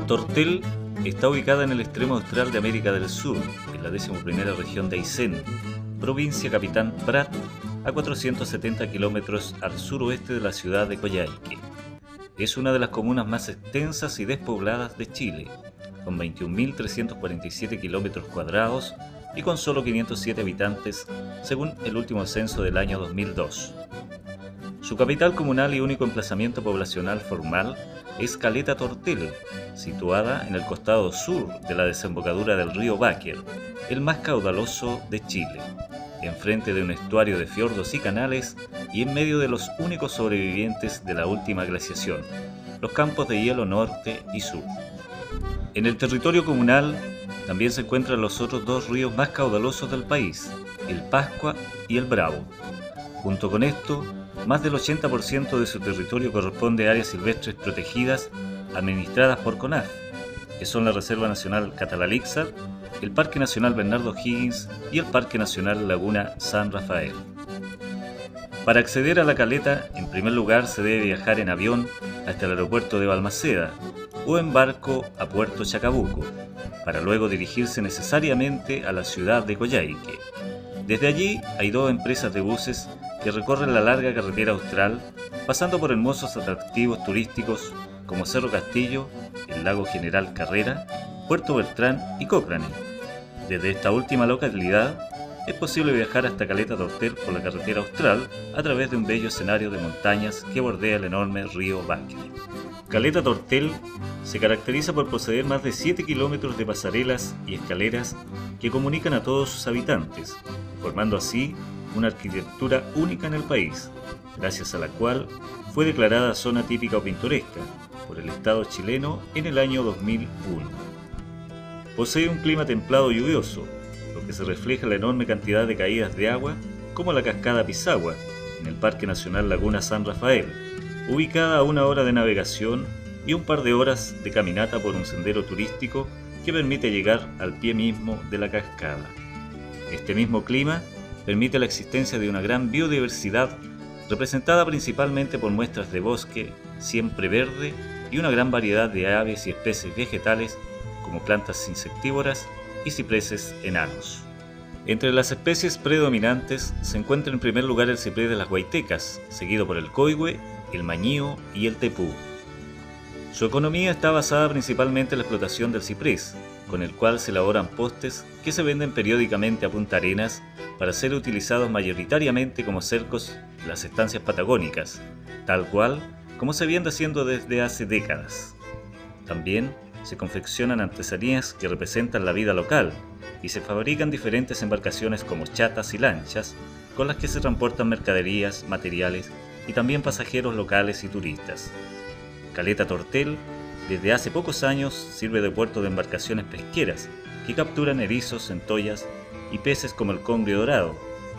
Tortel está ubicada en el extremo austral de América del Sur, en la 11ª región de Aysén, provincia Capitán Prat, a 470 kilómetros al suroeste de la ciudad de Coyhaique. Es una de las comunas más extensas y despobladas de Chile, con 21.347 kilómetros cuadrados y con solo 507 habitantes, según el último censo del año 2002. Su capital comunal y único emplazamiento poblacional formal es Caleta Tortel, situada en el costado sur de la desembocadura del río Báquer, el más caudaloso de Chile, enfrente de un estuario de fiordos y canales y en medio de los únicos sobrevivientes de la última glaciación, los campos de hielo norte y sur. En el territorio comunal también se encuentran los otros dos ríos más caudalosos del país, el Pascua y el Bravo. Junto con esto, más del 80% de su territorio corresponde a áreas silvestres protegidas administradas por CONAF, que son la Reserva Nacional Catalalixar, el Parque Nacional Bernardo O'Higgins y el Parque Nacional Laguna San Rafael. Para acceder a la caleta, en primer lugar se debe viajar en avión hasta el aeropuerto de Balmaceda o en barco a Puerto Chacabuco, para luego dirigirse necesariamente a la ciudad de Coyhaique. Desde allí hay dos empresas de buses que recorren la larga carretera austral, pasando por hermosos atractivos turísticos como Cerro Castillo, el lago General Carrera, Puerto Beltrán y Cochrane. Desde esta última localidad es posible viajar hasta Caleta Tortel por la carretera austral a través de un bello escenario de montañas que bordea el enorme río Báquer. Caleta Tortel se caracteriza por poseer más de 7 kilómetros de pasarelas y escaleras que comunican a todos sus habitantes, formando así una arquitectura única en el país, gracias a la cual fue declarada zona típica o pintoresca por el Estado chileno en el año 2001. Posee un clima templado lluvioso, lo que se refleja en la enorme cantidad de caídas de agua, como la cascada Pisagua, en el Parque Nacional Laguna San Rafael, ubicada a 1 hora de navegación y un par de horas de caminata por un sendero turístico que permite llegar al pie mismo de la cascada. Este mismo clima permite la existencia de una gran biodiversidad representada principalmente por muestras de bosque siempre verde y una gran variedad de aves y especies vegetales como plantas insectívoras y cipreses enanos. Entre las especies predominantes se encuentra en primer lugar el ciprés de las Guaytecas, seguido por el coigüe, el mañío y el tepú. Su economía está basada principalmente en la explotación del ciprés, con el cual se elaboran postes que se venden periódicamente a Punta Arenas para ser utilizados mayoritariamente como cercos en las estancias patagónicas, tal cual como se viene haciendo desde hace décadas. También se confeccionan artesanías que representan la vida local y se fabrican diferentes embarcaciones como chatas y lanchas con las que se transportan mercaderías, materiales y también pasajeros locales y turistas. Caleta Tortel desde hace pocos años sirve de puerto de embarcaciones pesqueras que capturan erizos, centollas y peces como el congrio dorado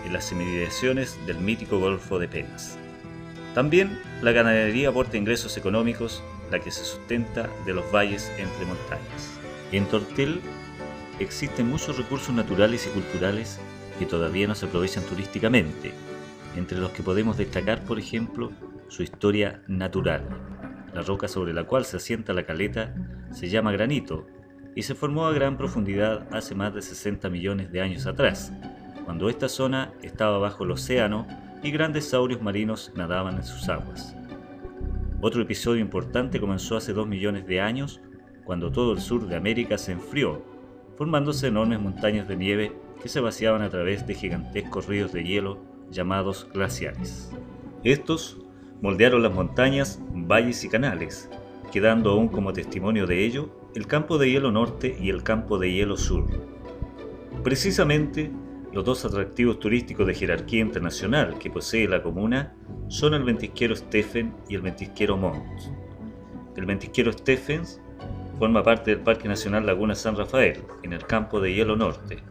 en las inmediaciones del mítico Golfo de Penas. También la ganadería aporta ingresos económicos, la que se sustenta de los valles entre montañas. En Tortel existen muchos recursos naturales y culturales que todavía no se aprovechan turísticamente, entre los que podemos destacar, por ejemplo, su historia natural. La roca sobre la cual se asienta la caleta se llama granito y se formó a gran profundidad hace más de 60 millones de años atrás, cuando esta zona estaba bajo el océano y grandes saurios marinos nadaban en sus aguas. Otro episodio importante comenzó hace 2 millones de años, cuando todo el sur de América se enfrió, formándose enormes montañas de nieve que se vaciaban a través de gigantescos ríos de hielo llamados glaciares. Estos moldearon las montañas, valles y canales, quedando aún como testimonio de ello el campo de hielo norte y el campo de hielo sur. Precisamente, los dos atractivos turísticos de jerarquía internacional que posee la comuna son el ventisquero Stephen y el ventisquero Mont. El ventisquero Stephen forma parte del Parque Nacional Laguna San Rafael, en el campo de hielo norte,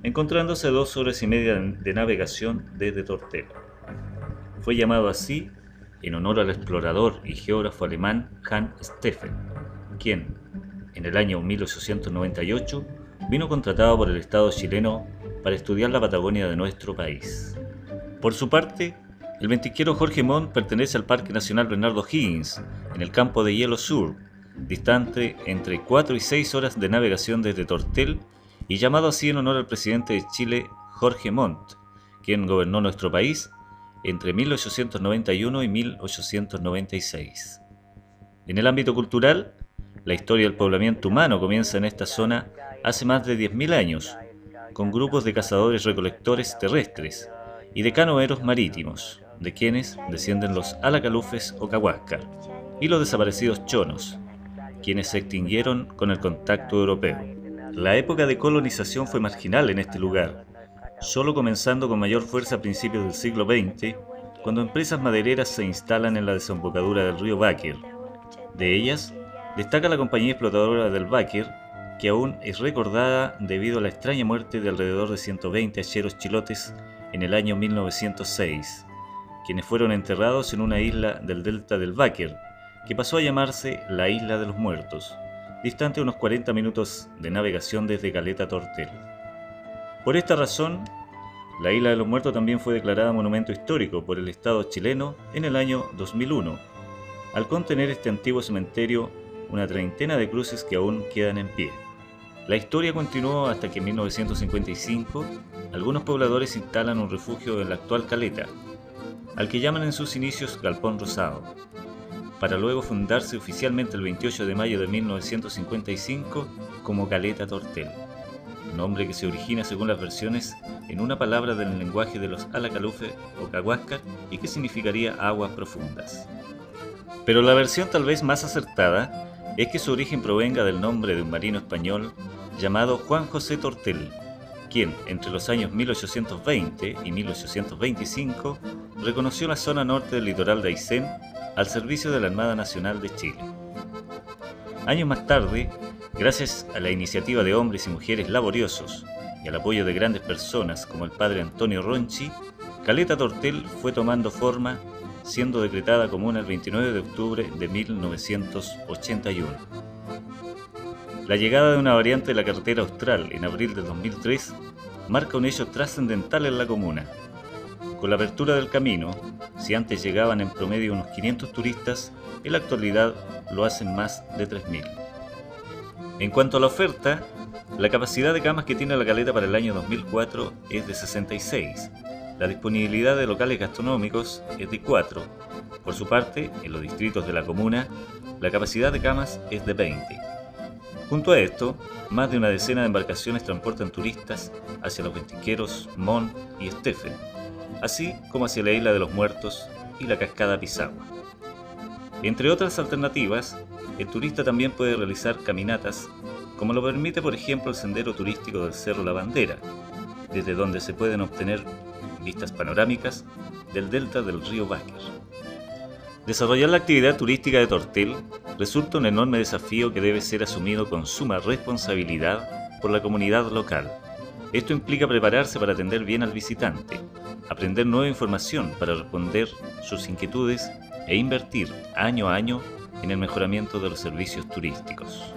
encontrándose a 2 horas y media de navegación desde Tortel. Fue llamado así en honor al explorador y geógrafo alemán Hans Stephen, quien, en el año 1898, vino contratado por el Estado chileno para estudiar la Patagonia de nuestro país. Por su parte, el ventisquero Jorge Mont pertenece al Parque Nacional Bernardo O'Higgins, en el campo de hielo sur, distante entre 4 y 6 horas de navegación desde Tortel y llamado así en honor al presidente de Chile, Jorge Montt, quien gobernó nuestro país entre 1891 y 1896. En el ámbito cultural, la historia del poblamiento humano comienza en esta zona hace más de 10.000 años, con grupos de cazadores-recolectores terrestres y de canoeros marítimos, de quienes descienden los alacalufes o cahuáscar, y los desaparecidos chonos, quienes se extinguieron con el contacto europeo. La época de colonización fue marginal en este lugar, solo comenzando con mayor fuerza a principios del siglo XX, cuando empresas madereras se instalan en la desembocadura del río Báquer. De ellas, destaca la compañía explotadora del Báquer, que aún es recordada debido a la extraña muerte de alrededor de 120 hacheros chilotes en el año 1906, quienes fueron enterrados en una isla del delta del Báquer, que pasó a llamarse la Isla de los Muertos, distante unos 40 minutos de navegación desde Caleta Tortel. Por esta razón, la Isla de los Muertos también fue declarada monumento histórico por el Estado chileno en el año 2001, al contener este antiguo cementerio una treintena de cruces que aún quedan en pie. La historia continuó hasta que en 1955 algunos pobladores instalan un refugio en la actual Caleta, al que llaman en sus inicios Galpón Rosado, para luego fundarse oficialmente el 28 de mayo de 1955 como Caleta Tortel, nombre que se origina según las versiones en una palabra del lenguaje de los alacalufe o cahuáscar y que significaría aguas profundas. Pero la versión tal vez más acertada es que su origen provenga del nombre de un marino español llamado Juan José Tortel, quien entre los años 1820 y 1825 reconoció la zona norte del litoral de Aysén al servicio de la Armada Nacional de Chile. Años más tarde, gracias a la iniciativa de hombres y mujeres laboriosos y al apoyo de grandes personas como el padre Antonio Ronchi, Caleta Tortel fue tomando forma, siendo decretada comuna el 29 de octubre de 1981. La llegada de una variante de la carretera austral en abril de 2003 marca un hecho trascendental en la comuna. Con la apertura del camino, si antes llegaban en promedio unos 500 turistas, en la actualidad lo hacen más de 3.000. En cuanto a la oferta, la capacidad de camas que tiene la Caleta para el año 2004 es de 66. La disponibilidad de locales gastronómicos es de 4. Por su parte, en los distritos de la comuna, la capacidad de camas es de 20. Junto a esto, más de una decena de embarcaciones transportan turistas hacia los ventisqueros Mon y Estefen, así como hacia la Isla de los Muertos y la cascada Pisagua. Entre otras alternativas, el turista también puede realizar caminatas, como lo permite por ejemplo el sendero turístico del Cerro La Bandera, desde donde se pueden obtener vistas panorámicas del delta del río Báquer. Desarrollar la actividad turística de Tortel resulta un enorme desafío que debe ser asumido con suma responsabilidad por la comunidad local. Esto implica prepararse para atender bien al visitante, aprender nueva información para responder sus inquietudes e invertir año a año en el mejoramiento de los servicios turísticos.